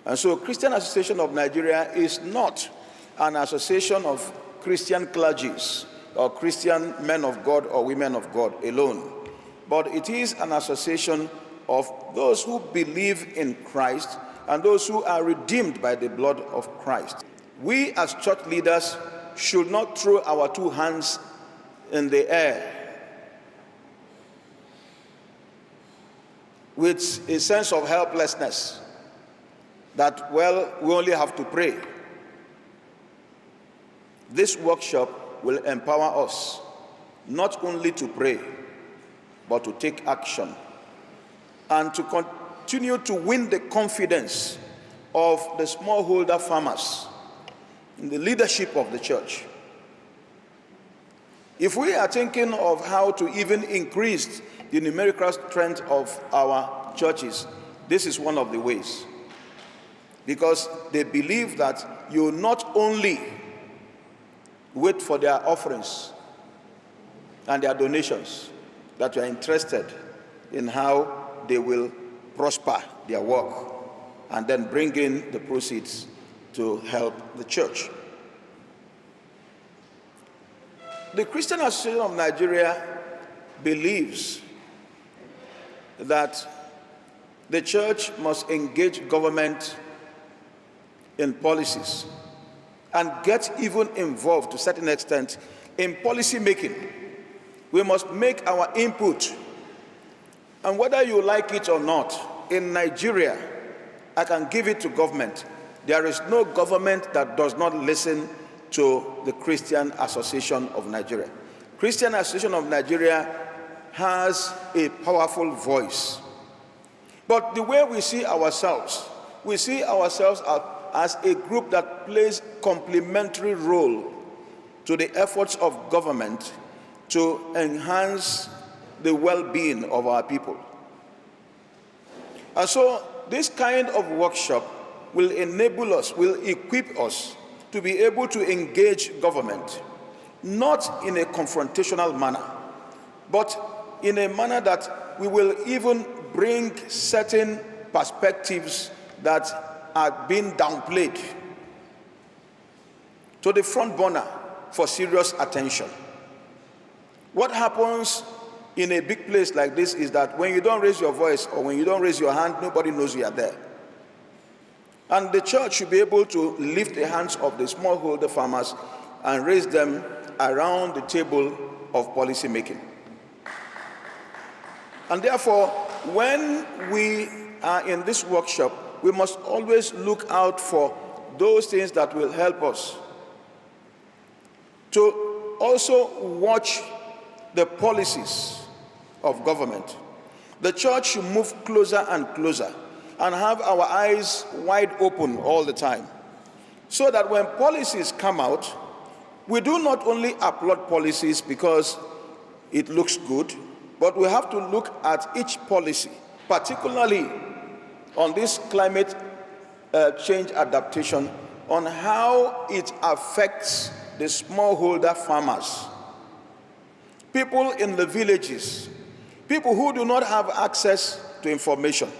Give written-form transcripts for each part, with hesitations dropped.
And so Christian Association of Nigeria is not an association of Christian clergies or Christian men of God or women of God alone, but it is an association of those who believe in Christ and those who are redeemed by the blood of Christ. We as church leaders should not throw our two hands in the air with a sense of helplessness that, well, we only have to pray. This workshop will empower us not only to pray, but to take action and to continue to win the confidence of the smallholder farmers in the leadership of the church. If we are thinking of how to even increase the numerical strength of our churches, this is one of the ways. Because they believe that you not only wait for their offerings and their donations, that you are interested in how they will prosper their work and then bring in the proceeds to help the church. The Christian Association of Nigeria believes that the church must engage government in policies and get even involved to a certain extent in policy making. We must make our input. And whether you like it or not, in Nigeria, I can give it to government. There is no government that does not listen to the Christian Association of Nigeria. Christian Association of Nigeria has a powerful voice. But the way we see ourselves as a group that plays complementary role to the efforts of government to enhance the well-being of our people. And so this kind of workshop will enable us, will equip us to be able to engage government, not in a confrontational manner, but in a manner that we will even bring certain perspectives that are being downplayed to the front burner for serious attention. What happens in a big place like this is that when you don't raise your voice or when you don't raise your hand, nobody knows you are there. And the church should be able to lift the hands of the smallholder farmers and raise them around the table of policy making. And therefore, when we are in this workshop, we must always look out for those things that will help us to also watch the policies of government. The church should move closer and closer and have our eyes wide open all the time, so that when policies come out, we do not only applaud policies because it looks good, but we have to look at each policy, particularly on this climate change adaptation, on how it affects the smallholder farmers, people in the villages, people who do not have access to information.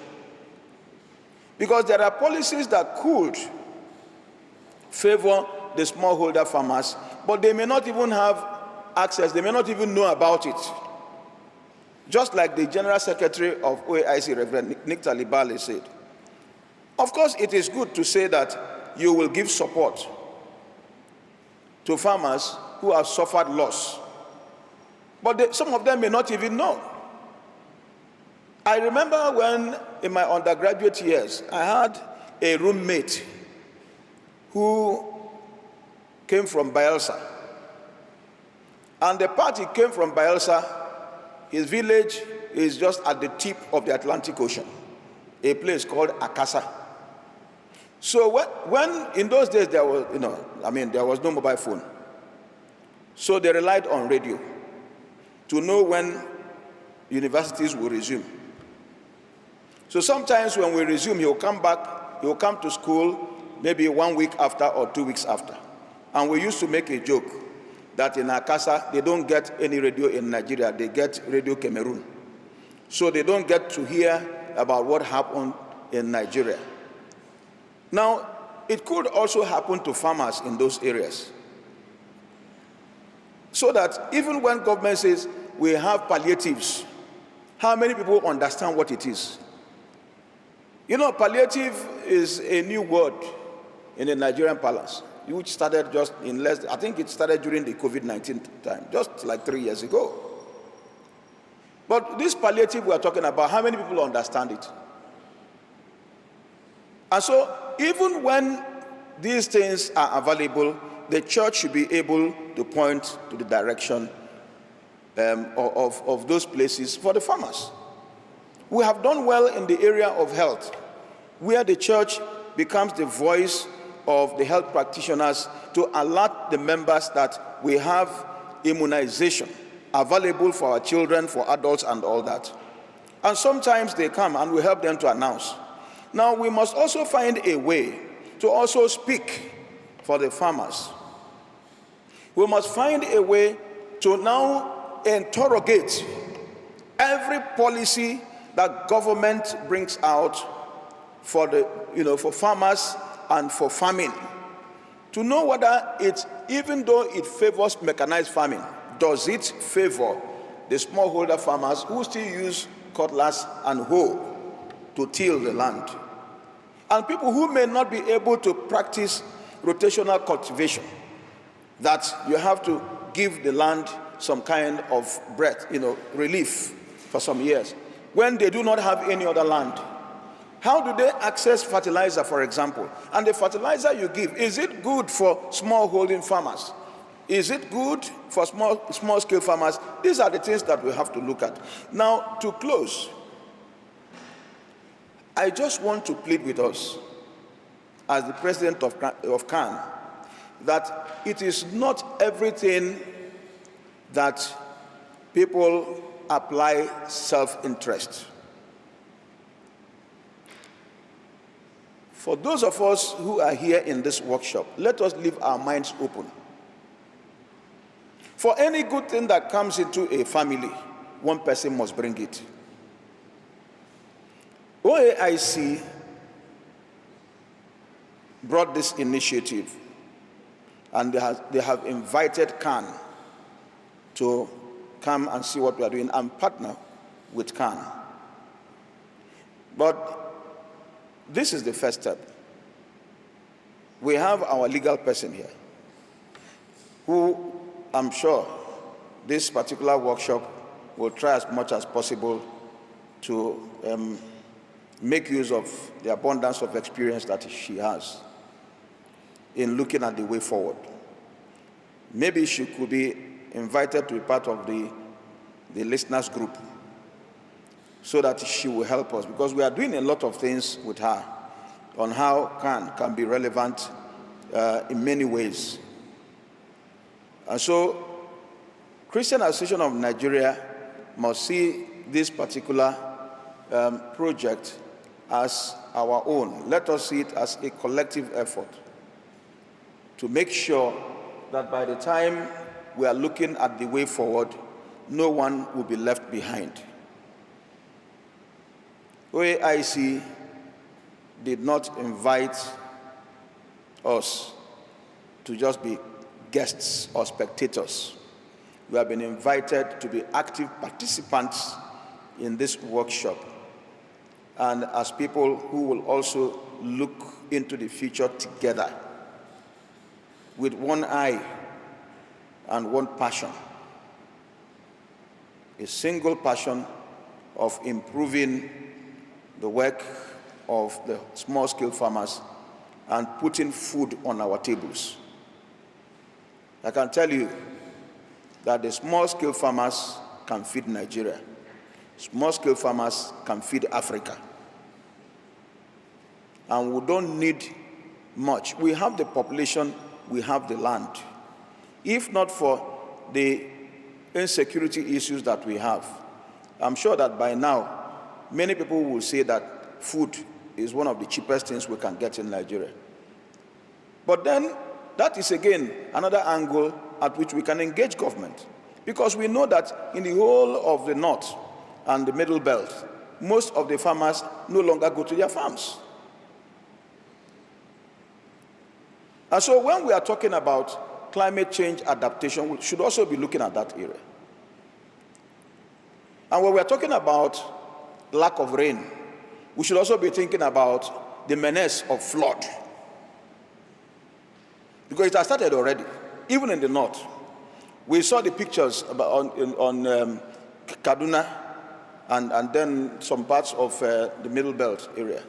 Because there are policies that could favor the smallholder farmers, but they may not even have access, they may not even know about it. Just like the General Secretary of OAIC, Reverend Nick Talibale, said. Of course, it is good to say that you will give support to farmers who have suffered loss, but some of them may not even know. I remember when, in my undergraduate years, I had a roommate who came from Bayelsa. And the part he came from Bayelsa, his village is just at the tip of the Atlantic Ocean, a place called Akasa. So when in those days there was, there was no mobile phone. So they relied on radio to know when universities will resume. So sometimes when we resume, he will come back, he will come to school maybe 1 week after or 2 weeks after. And we used to make a joke that in Akasa, they don't get any radio in Nigeria, they get Radio Cameroon. So they don't get to hear about what happened in Nigeria. Now, it could also happen to farmers in those areas. So that even when government says we have palliatives, how many people understand what it is? You know, palliative is a new word in the Nigerian palace, which started just in I think it started during the COVID-19 time, just like 3 years ago. But this palliative we are talking about, how many people understand it? And so, even when these things are available, the church should be able to point to the direction of those places for the farmers. We have done well in the area of health, where the church becomes the voice of the health practitioners to alert the members that we have immunization available for our children, for adults, and all that. And sometimes they come and we help them to announce. Now, we must also find a way to also speak for the farmers. We must find a way to now interrogate every policy that government brings out for for farmers and for farming, to know whether it's, even though it favors mechanized farming, does it favor the smallholder farmers who still use cutlass and hoe to till the land, and people who may not be able to practice rotational cultivation, that you have to give the land some kind of breath, relief for some years, when they do not have any other land. How do they access fertilizer, for example? And the fertilizer you give, is it good for smallholding farmers? Is it good for small-scale farmers? These are the things that we have to look at. Now, to close, I just want to plead with us, as the president of CAN, that it is not everything that people apply self-interest. For those of us who are here in this workshop, let us leave our minds open. For any good thing that comes into a family, one person must bring it. OAIC brought this initiative, and they have invited CAN to come and see what we are doing and partner with CAN. But this is the first step. We have our legal person here, who I'm sure this particular workshop will try as much as possible to make use of the abundance of experience that she has in looking at the way forward. Maybe she could be invited to be part of the listeners group, so that she will help us, because we are doing a lot of things with her on how can be relevant in many ways. And so, Christian Association of Nigeria must see this particular project as our own. Let us see it as a collective effort to make sure that by the time we are looking at the way forward, no one will be left behind. OAIC did not invite us to just be guests or spectators. We have been invited to be active participants in this workshop, and as people who will also look into the future together with one eye and one passion, a single passion of improving the work of the small-scale farmers and putting food on our tables. I can tell you that the small-scale farmers can feed Nigeria. Small-scale farmers can feed Africa. And we don't need much. We have the population, we have the land. If not for the insecurity issues that we have, I'm sure that by now, many people will say that food is one of the cheapest things we can get in Nigeria. But then, that is again another angle at which we can engage government, because we know that in the whole of the north and the middle belt, most of the farmers no longer go to their farms. And so when we are talking about climate change adaptation, we should also be looking at that area. And when we are talking about lack of rain, we should also be thinking about the menace of flood. Because it has started already, even in the north. We saw the pictures about on Kaduna and then some parts of the Middle Belt area.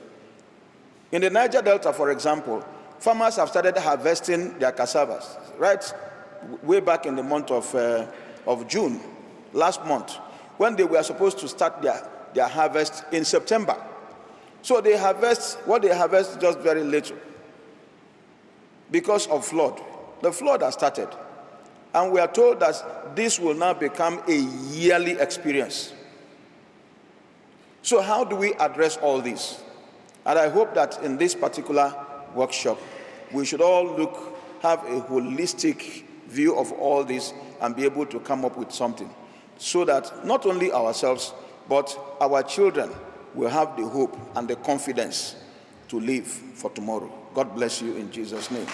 In the Niger Delta, for example, farmers have started harvesting their cassavas, right way back in the month of June, last month, when they were supposed to start their harvest in September. So they harvest, what they harvest just very little because of flood. The flood has started. And we are told that this will now become a yearly experience. So how do we address all this? And I hope that in this particular workshop, we should all have a holistic view of all this and be able to come up with something so that not only ourselves, but our children will have the hope and the confidence to live for tomorrow. God bless you in Jesus' name.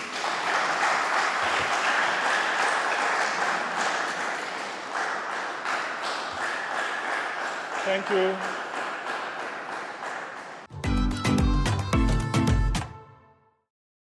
Thank you.